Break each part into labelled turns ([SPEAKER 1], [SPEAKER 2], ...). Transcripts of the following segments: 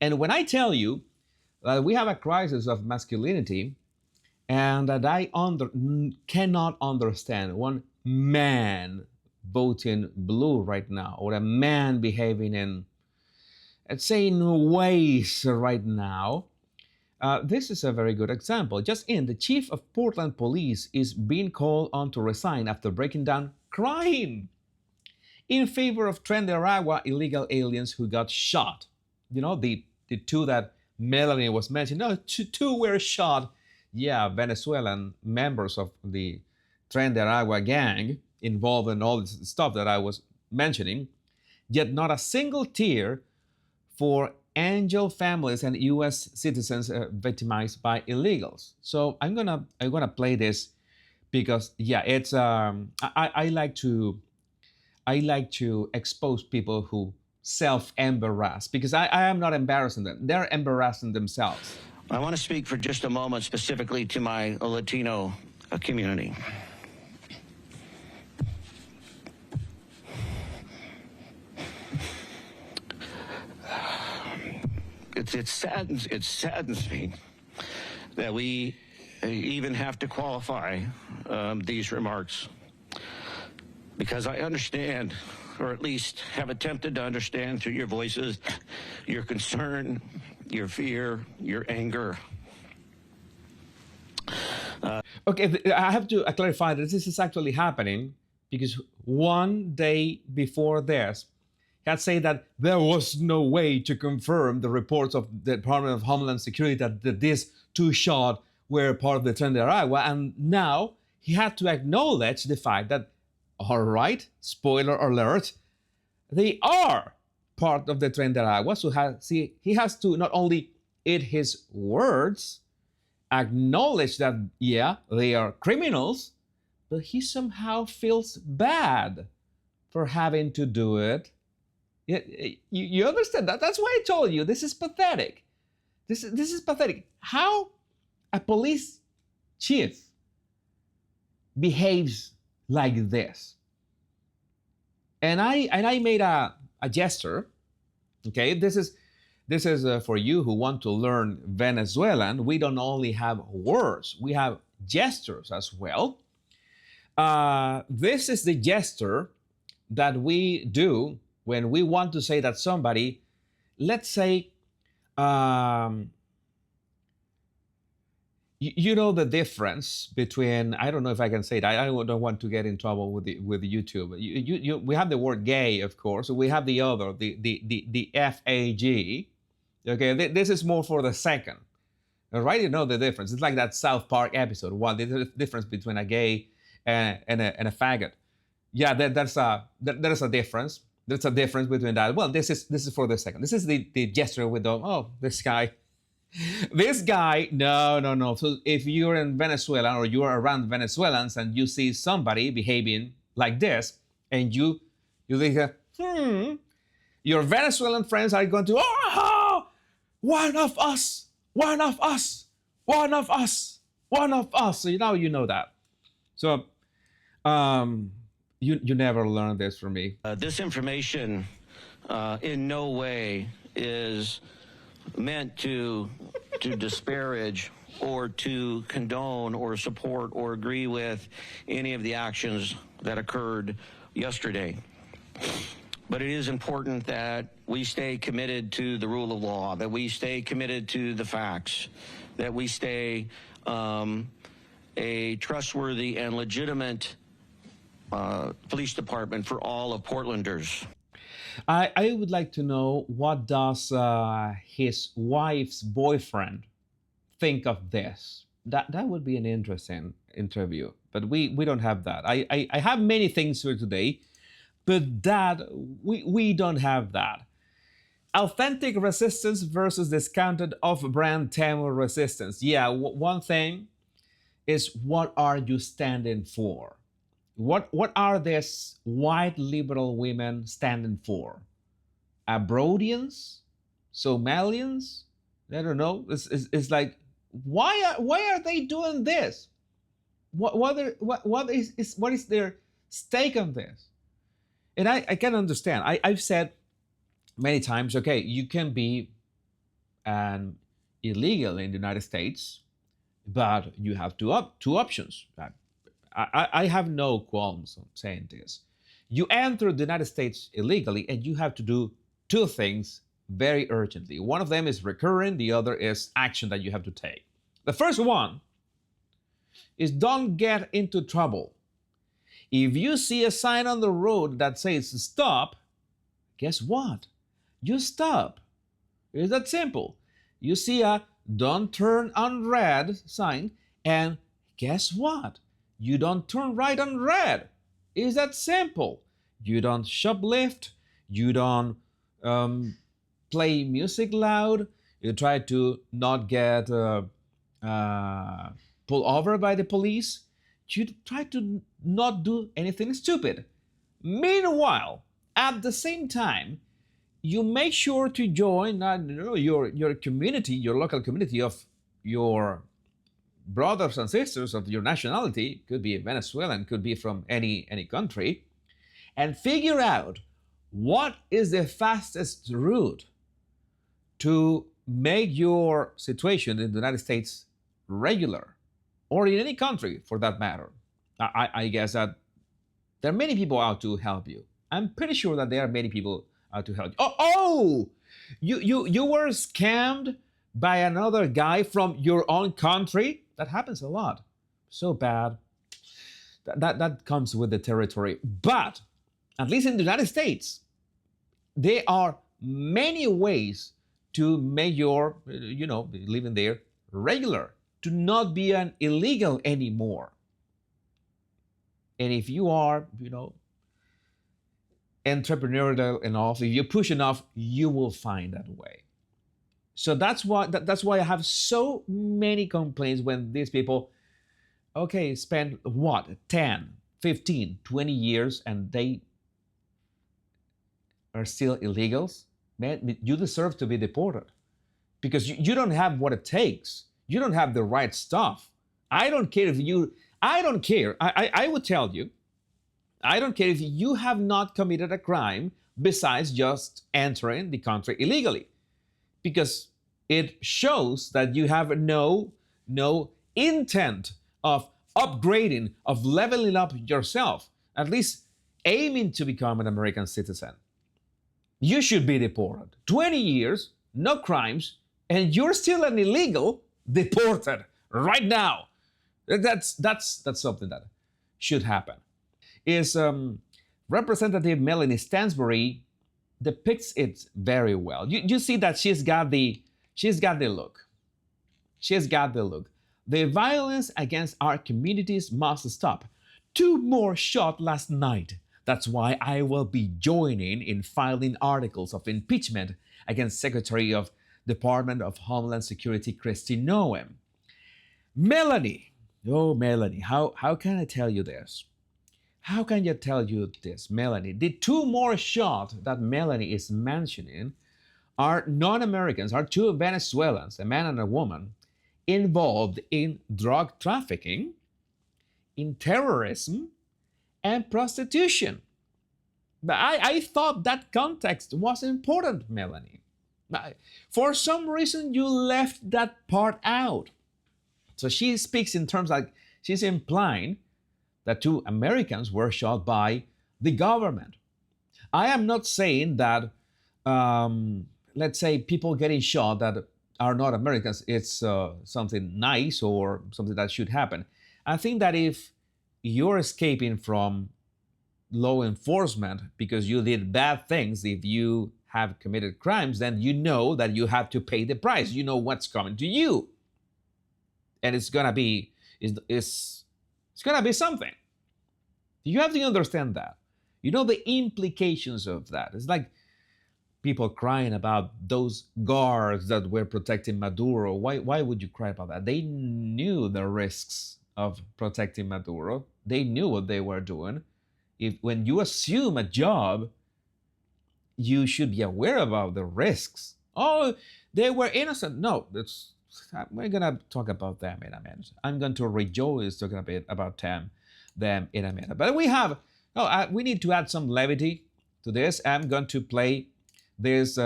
[SPEAKER 1] And when I tell you that we have a crisis of masculinity, and that cannot understand one man voting blue right now, or a man behaving in, let's say, in ways right now. This is a very good example. Just in, the chief of Portland police is being called on to resign after breaking down crying in favor of Tren de Aragua illegal aliens who got shot. You know, the two that Melanie was mentioning. No, two were shot. Yeah, Venezuelan members of the Tren de Aragua gang involved in all this stuff that I was mentioning. Yet not a single tear for angel families and U.S. citizens victimized by illegals. So I'm gonna play this because yeah, it's I like to expose people who self-embarrass because I am not embarrassing them. They're embarrassing themselves.
[SPEAKER 2] I want to speak for just a moment specifically to my Latino community. It saddens me that we even have to qualify these remarks, because I understand, or at least have attempted to understand through your voices, your concern, your fear, your anger.
[SPEAKER 1] Okay, I have to clarify that this is actually happening because one day before this, he had said that there was no way to confirm the reports of the Department of Homeland Security that these two shot were part of the Tren de Aragua, and now he had to acknowledge the fact that, all right, spoiler alert, they are part of the Tren de Aragua. So he has to not only eat his words, acknowledge that, yeah, they are criminals, but he somehow feels bad for having to do it. You understand that? That's why I told you this is pathetic. This is pathetic. How a police chief behaves like this. And I made a gesture. Okay, this is for you who want to learn Venezuelan. We don't only have words, we have gestures as well. This is the gesture that we do when we want to say that somebody, let's say, you know the difference between, I don't know if I can say that, I don't want to get in trouble with YouTube. We have the word gay, of course. We have the other, the FAG. Okay, this is more for the second. All right, you know the difference. It's like that South Park episode. What the difference between a gay and a faggot? Yeah, there's a difference. There's a difference between that. Well, this is for the second. This is the gesture with the, oh, this guy. This guy, no. So if you're in Venezuela or you're around Venezuelans and you see somebody behaving like this, and you think, your Venezuelan friends are going to, oh, one of us. So you know that. So you never learned this from me.
[SPEAKER 2] This information in no way is meant to disparage or to condone or support or agree with any of the actions that occurred yesterday. But it is important that we stay committed to the rule of law, that we stay committed to the facts, that we stay a trustworthy and legitimate police department for all of Portlanders.
[SPEAKER 1] I would like to know, what does his wife's boyfriend think of this? That would be an interesting interview, but we don't have that. I have many things for today, but that we don't have that. Authentic resistance versus discounted off-brand Tamil resistance. Yeah, one thing is, what are you standing for? What are these white liberal women standing for? Abroadians? Somalians? I don't know. It's like, why are they doing this? What is their stake on this? And I can understand. I've said many times, okay, you can be and illegal in the United States, but you have two options. I have no qualms on saying this. You enter the United States illegally, and you have to do two things very urgently. One of them is recurring, the other is action that you have to take. The first one is don't get into trouble. If you see a sign on the road that says stop, guess what? You stop. It's that simple. You see a don't turn on red sign, and guess what? You don't turn right on red. It's that simple. You don't shoplift. You don't um, play music loud. You try to not get uh, pulled over by the police. You try to not do anything stupid. Meanwhile, at the same time, you make sure to join your community, your local community of your brothers and sisters of your nationality, could be Venezuelan, could be from any country, and figure out what is the fastest route to make your situation in the United States regular, or in any country for that matter. I guess that there are many people out to help you. I'm pretty sure that there are many people out to help you. Oh, you were scammed by another guy from your own country? That happens a lot. So bad. That comes with the territory. But at least in the United States, there are many ways to make your, living there regular, to not be an illegal anymore. And if you are, entrepreneurial enough, if you push enough, you will find that way. So that's why I have so many complaints when these people, okay, spend what, 10, 15, 20 years and they are still illegals. Man, you deserve to be deported because you don't have what it takes. You don't have the right stuff. I don't care if you, I don't care. I would tell you, I don't care if you have not committed a crime besides just entering the country illegally, because it shows that you have no intent of upgrading, of leveling up yourself, at least aiming to become an American citizen. You should be deported. 20 years, no crimes, and you're still an illegal, deported right now. That's something that should happen. Is Representative Melanie Stansbury depicts it very well. You see that she's got the look. She's got the look. The violence against our communities must stop. 2 more shot last night. That's why I will be joining in filing articles of impeachment against Secretary of Department of Homeland Security Kristi Noem. Melanie, oh Melanie, how can I tell you this? How can you tell you this, Melanie? The 2 more shots that Melanie is mentioning are non-Americans, are 2 Venezuelans, a man and a woman, involved in drug trafficking, in terrorism, and prostitution. But I thought that context was important, Melanie. For some reason, you left that part out. So she speaks in terms like she's implying that 2 Americans were shot by the government. I am not saying that, let's say, people getting shot that are not Americans, it's something nice or something that should happen. I think that if you're escaping from law enforcement because you did bad things, if you have committed crimes, then you know that you have to pay the price. You know what's coming to you, and it's gonna be it's gonna be something. You have to understand that. You know the implications of that. It's like people crying about those guards that were protecting Maduro. Why would you cry about that? They knew the risks of protecting Maduro. They knew what they were doing. If when you assume a job, you should be aware about the risks. Oh, they were innocent. No, we're gonna talk about them in a minute. I'm going to rejoice talking a bit about them in a minute. But we need to add some levity to this. I'm going to play this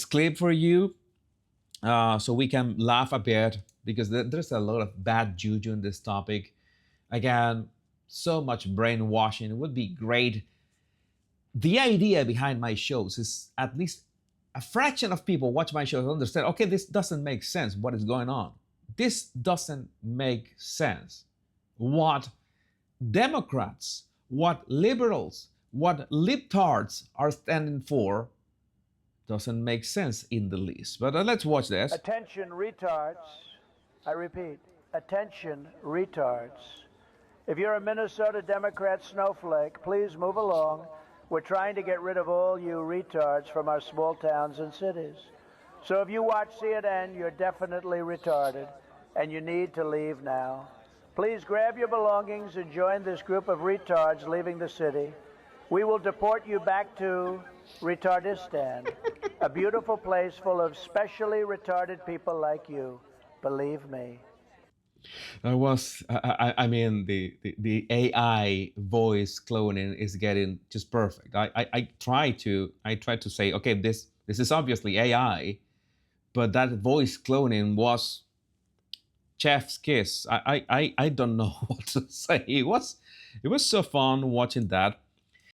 [SPEAKER 1] clip for you. so we can laugh a bit because there's a lot of bad juju in this topic. Again, so much brainwashing. It would be great. The idea behind my shows is at least a fraction of people watch my shows understand, okay, this doesn't make sense. What is going on? This doesn't make sense. What Democrats, what liberals, what libtards are standing for doesn't make sense in the least. But let's watch this.
[SPEAKER 3] Attention, retards. I repeat, attention, retards. If you're a Minnesota Democrat snowflake, please move along. We're trying to get rid of all you retards from our small towns and cities. So if you watch CNN, you're definitely retarded, and you need to leave now. Please grab your belongings and join this group of retards leaving the city. We will deport you back to Retardistan, a beautiful place full of specially retarded people like you. Believe me.
[SPEAKER 1] That was, I mean, the AI voice cloning is getting just perfect. I try to say, okay, this is obviously AI, but that voice cloning was chef's kiss. I don't know what to say. It was so fun watching that.